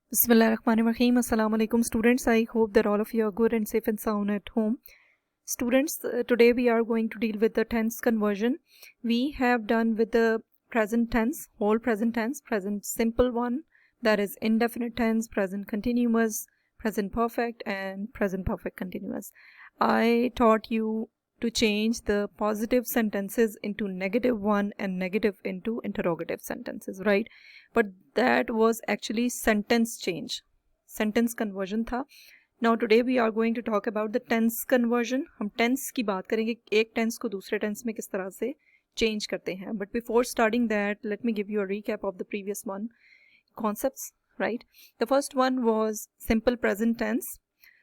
Bismillahirrahmanirrahim. Assalamu alaikum students. I hope that all of you are good and safe and sound at home. Students, today we are going to deal with the tense conversion. We have done with the present tense, whole present tense, present simple one, that is indefinite tense, present continuous, present perfect and present perfect continuous. I taught you to change the positive sentences into negative one and negative into interrogative sentences, right? But that was actually sentence change, sentence conversion था. Now today we are going to talk about the tense conversion. हम tense की बात करेंगे, एक tense को दूसरे tense में किस तरह से change करते हैं. But before starting that, let me give you a recap of the previous one concepts, right? The first one was simple present tense.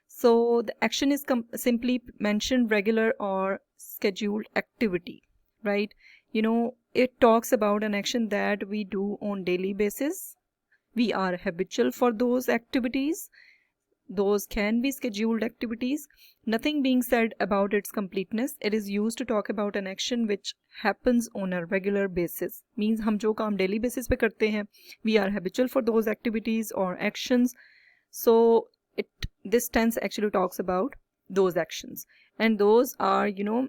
So the action is simply mentioned regular or scheduled activity, right? You know, it talks about an action that we do on daily basis. We are habitual for those activities. Those can be scheduled activities. Nothing being said about its completeness. It is used to talk about an action which happens on a regular basis. Means हम जो काम daily basis पे करते हैं, we are habitual for those activities or actions. So this tense actually talks about those actions, and those are, you know,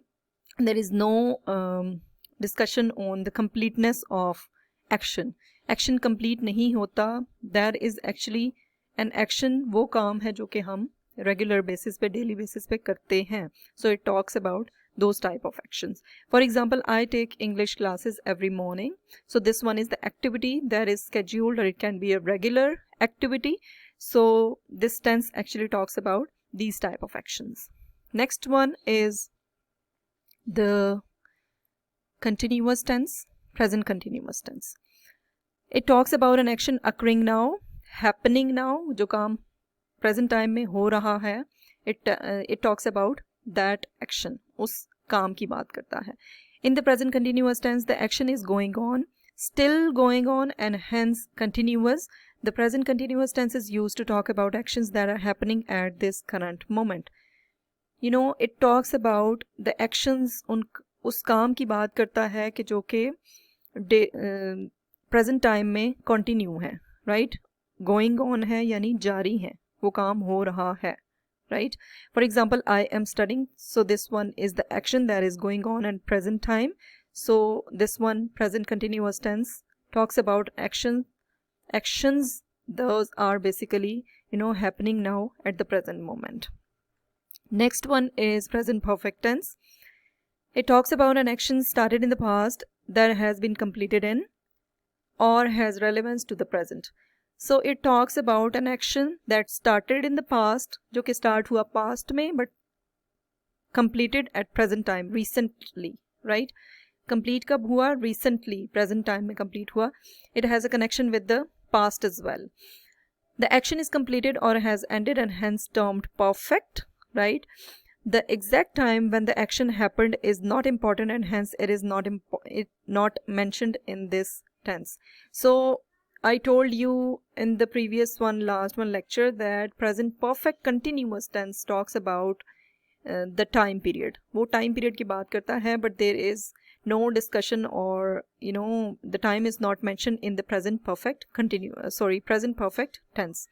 there is no discussion on the completeness of action. Action complete नहीं होता. That is actually an action, वो काम है जो कि हम regular basis पे, daily basis पे करते हैं. So it talks about those type of actions. For example, I take English classes every morning. So this one is the activity that is scheduled, or it can be a regular activity. So this tense actually talks about these type of actions. Next one is the continuous tense, present continuous tense. It talks about an action occurring now, happening now, जो काम present time में हो रहा है. It talks about that action, उस काम की बात करता है. In the present continuous tense, the action is going on, still going on, and hence continuous. The present continuous tense is used to talk about actions that are happening at this current moment. You know, it talks about the actions, उस काम की बात करता है कि जो कि present time में continue है, right? Going on है यानी जारी है, वो काम हो रहा है, right? For example, I am studying. So this one is the action that is going on in present time. So this one, present continuous tense, talks about actions. Those are basically, you know, happening now at the present moment. Next one is present perfect tense. It talks about an action started in the past that has been completed in or has relevance to the present. So it talks about an action that started in the past, जो कि start हुआ past में, but completed at present time, recently, right? Complete कब हुआ? Recently, present time में complete हुआ. It has a connection with the past as well. The action is completed or has ended and hence termed perfect, right? The exact time when the action happened is not important, and hence it is not mentioned in this tense. So I told you in the previous one, last one lecture, that present perfect continuous tense talks about the time period. वो time period की बात करता है, but there is no discussion, or you know, the time is not mentioned in the present perfect present perfect tense.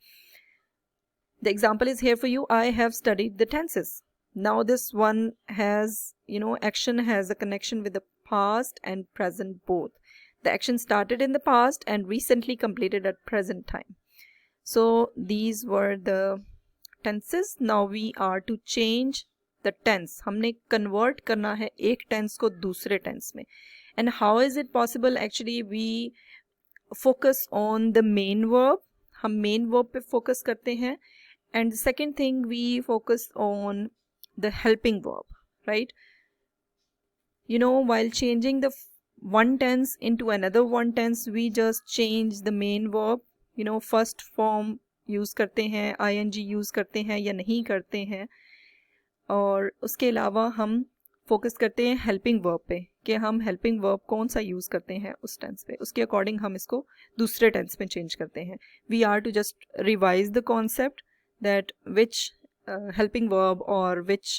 The example is here for you. I have studied the tenses. Now this one has, you know, action has a connection with the past and present both. The action started in the past and recently completed at present time. So these were the tenses. Now we are to change the tense. हमने convert करना है एक tense को दूसरे tense में. And how is it possible? Actually we focus on the main verb. हम main verb पे focus करते हैं. And the second thing, we focus on the helping verb, right? You know, while changing the one tense into another one tense, we just change the main verb. You know, first form use करते हैं, ing use करते हैं या नहीं करते हैं, और उसके अलावा हम फोकस करते हैं हेल्पिंग वर्ब पे कि हम हेल्पिंग वर्ब कौन सा यूज़ करते हैं उस टेंस पे, उसके अकॉर्डिंग हम इसको दूसरे टेंस में चेंज करते हैं. We are to just revise the concept that which helping verb or which,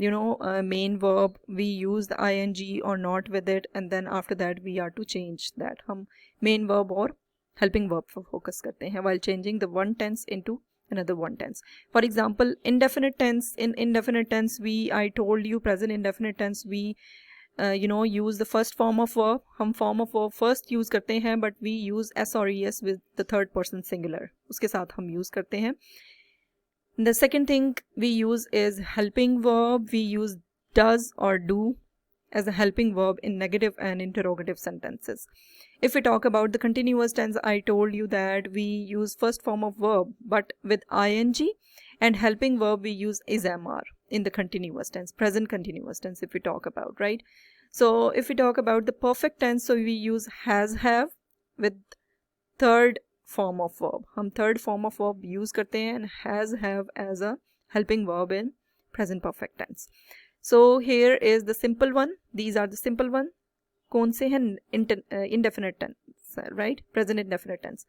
you know, main verb we use the ing or not with it, and then after that we are to change that. हम main verb और helping verb पर focus करते हैं while changing the one tense into another one tense. For example, indefinite tense. In indefinite tense, I told you, present indefinite tense, we use the first form of verb. हम form of verb first use करते हैं, but we use s or es with the third person singular. उसके साथ हम use करते हैं. The second thing we use is helping verb. We use does or do as a helping verb in negative and interrogative sentences. If we talk about the continuous tense, I told you that we use first form of verb but with ing, and helping verb we use is mr in the continuous tense, present continuous tense if we talk about, right? So if we talk about the perfect tense, so we use has, have with third form of verb. हम third form of verb use करते हैं and has, have as a helping verb in present perfect tense. So here is the simple one. These are the simple one. कौन से हैं? Indefinite tense, right? Present indefinite tense.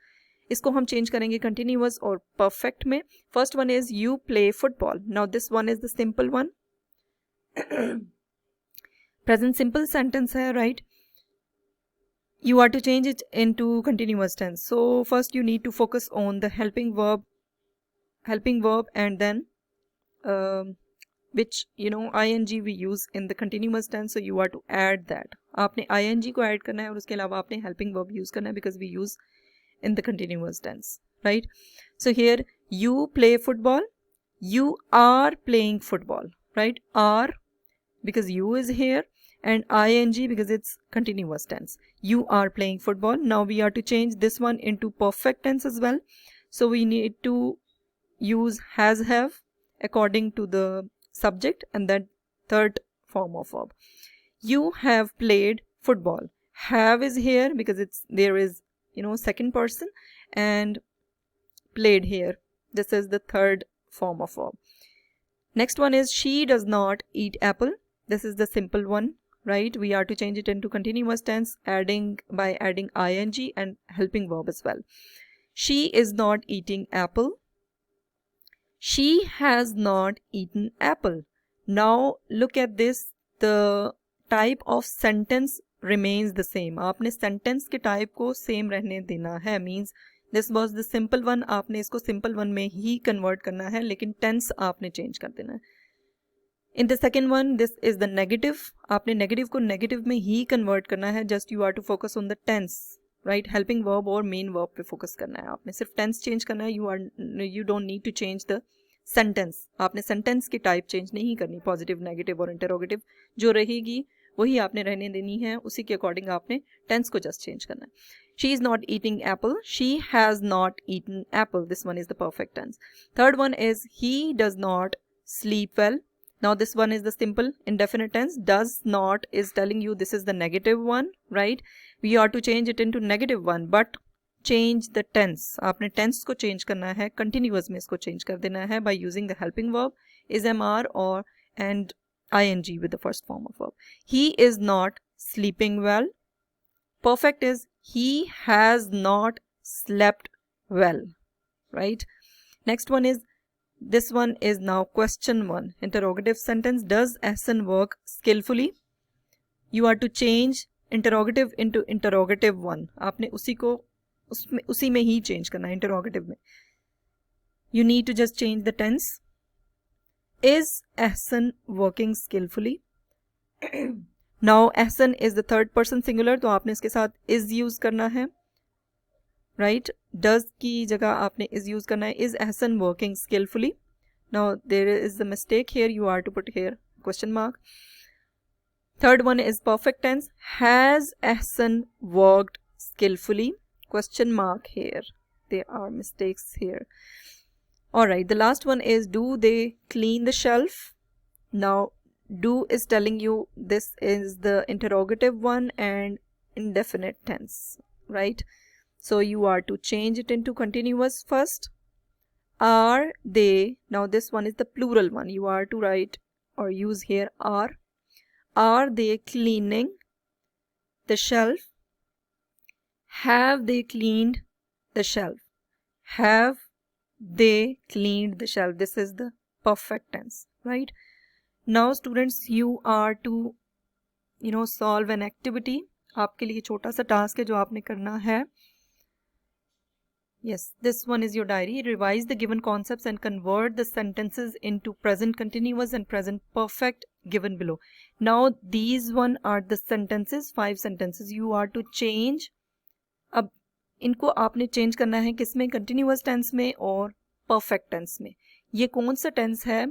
इसको हम change करेंगे continuous और perfect में. First one is you play football. Now this one is the simple one. Present simple sentence है, right? You are to change it into continuous tense. So first you need to focus on the helping verb and then which ing we use in the continuous tense, so you are to add that. आपने ing को add करना है और उसके अलावा आपने helping verb use करना है because we use in the continuous tense, right? So here you play football, you are playing football, right? Are because you is here, and ing because it's continuous tense. You are playing football. Now we are to change this one into perfect tense as well, so we need to use has, have according to the subject and then third form of verb. You have played football. Have is here because there is second person, and played here. This is the third form of verb. Next one is she does not eat apple. This is the simple one, right? We are to change it into continuous tense by adding ing and helping verb as well. She is not eating apple. She has not eaten apple. Now look at this. The type of sentence remains the same. आपने sentence के type को same रहने देना है. Means this was the simple one. आपने इसको simple one में ही convert करना है, लेकिन tense आपने change कर देना है. In the second one, this is the negative. आपने negative को negative में ही convert करना है. Just you are to focus on the tense. Right helping verb और मेन वर्ब पे फोकस करना है. आपने सिर्फ टेंस चेंज करना है. You don't need to change the sentence. आपने सेंटेंस की टाइप चेंज नहीं करनी. पॉजिटिव, नेगेटिव और इंटरोगेटिव जो रहेगी वही आपने रहने देनी है. उसी के अकॉर्डिंग आपने टेंस को जस्ट चेंज करना है. She is not eating apple. She has not eaten apple. This one is the perfect tense. Third one is he does not sleep well. Now this one is the simple indefinite tense. Does not is telling you this is the negative one, right? We are to change it into negative one, but change the tense. आपने tense को change करना है. Continuous में इसको change कर देना है by using the helping verb is mr or and ing with the first form of verb. He is not sleeping well. Perfect is he has not slept well, right? Next one is this one is now question one. Interrogative sentence. Does Ahsan work skillfully? You are to change interrogative into interrogative one. आपने उसी में ही change करना है interrogative में. You need to just change the tense. Is Ahsan working skillfully? Now Ahsan is the third person singular, तो आपने इसके साथ is use करना है. Right? Does की जगह आपने is use करना है. Is Ahsan working skillfully? Now there is the mistake here. You are to put here question mark. Third one is perfect tense. Has Ahsan worked skillfully? Question mark here. There are mistakes here. Alright, the last one is do they clean the shelf? Now do is telling you this is the interrogative one and indefinite tense, right? So you are to change it into continuous first. Are they, now this one is the plural one. You are to write or use here are. Are they cleaning the shelf? Have they cleaned the shelf? Have they cleaned the shelf? This is the perfect tense, right? Now students, you are to solve an activity. आपके लिए छोटा सा task है जो आपने करना है. Yes, this one is your diary. Revise the given concepts and convert the sentences into present continuous and present perfect given below. Now these one are the sentences, 5 sentences you are to change. अब इनको आपने change करना है किसमें, continuous tense में और perfect tense में. ये कौन सा टेंस है,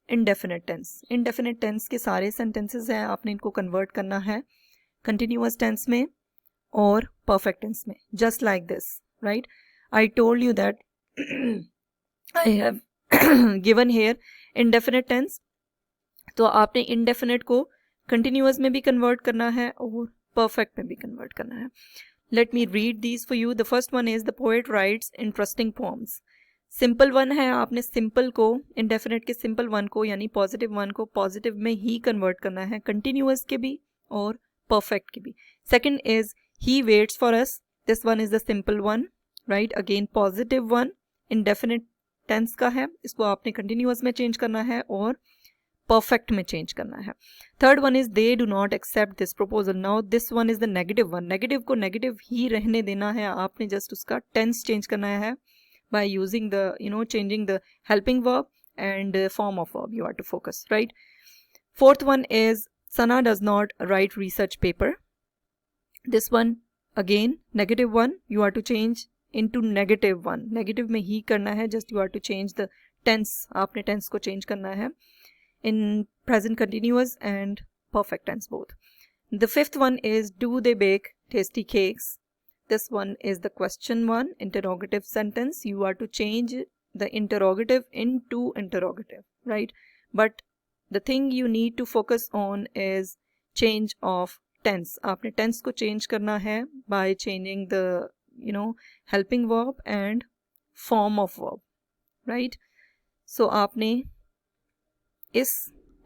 इनडेफिनिट टेंस. इनडेफिनिट टेंस के सारे सेंटेंसेस हैं, आपने इनको कन्वर्ट करना है कंटिन्यूअस टेंस में और परफेक्ट टेंस में, just like this, right. I told you that I have given here indefinite tense. तो आपने indefinite को continuous में भी convert करना है और perfect में भी convert करना है. Let me read these for you. The first one is the poet writes interesting poems. Simple one है, आपने simple को indefinite के simple one को यानी positive one को positive में ही convert करना है, continuous के भी और perfect के भी. Second is he waits for us. This one is the simple one. Right, again positive one indefinite tense का है, इसको आपने कंटिन्यूअस में चेंज करना है और परफेक्ट में चेंज करना है. Third one is they do not accept this proposal. Now this one is the negative one. Negative को नेगेटिव ही रहने देना है, आपने जस्ट उसका टेंस चेंज करना है by using the changing the helping verb and form of verb. You are to focus, right. Fourth one is Sana does not write research paper. This one again negative one, you are to change into negative one. Negative में ही करना है, just you are to change the tense, आपने tense को change करना है in present continuous and perfect tense both. The fifth one is do they bake tasty cakes. This one is the question one, interrogative sentence. You are to change the interrogative into interrogative, right. But the thing you need to focus on is change of tense. आपने tense को change करना है by changing the helping verb and form of verb, right. So आपने इस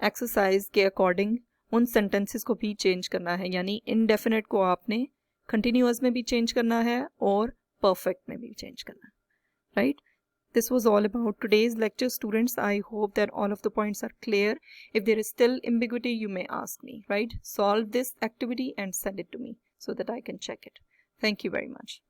exercise के according उन sentences को भी चेंज करना है, यानी इनडेफिनेट को आपने कंटिन्यूअस में भी चेंज करना है और परफेक्ट में भी चेंज करना है, right. This was all about today's lecture, students. I hope that all of the points are clear. If there is still ambiguity, you may ask me, right. Solve this activity and send it to me so that I can check it. Thank you very much.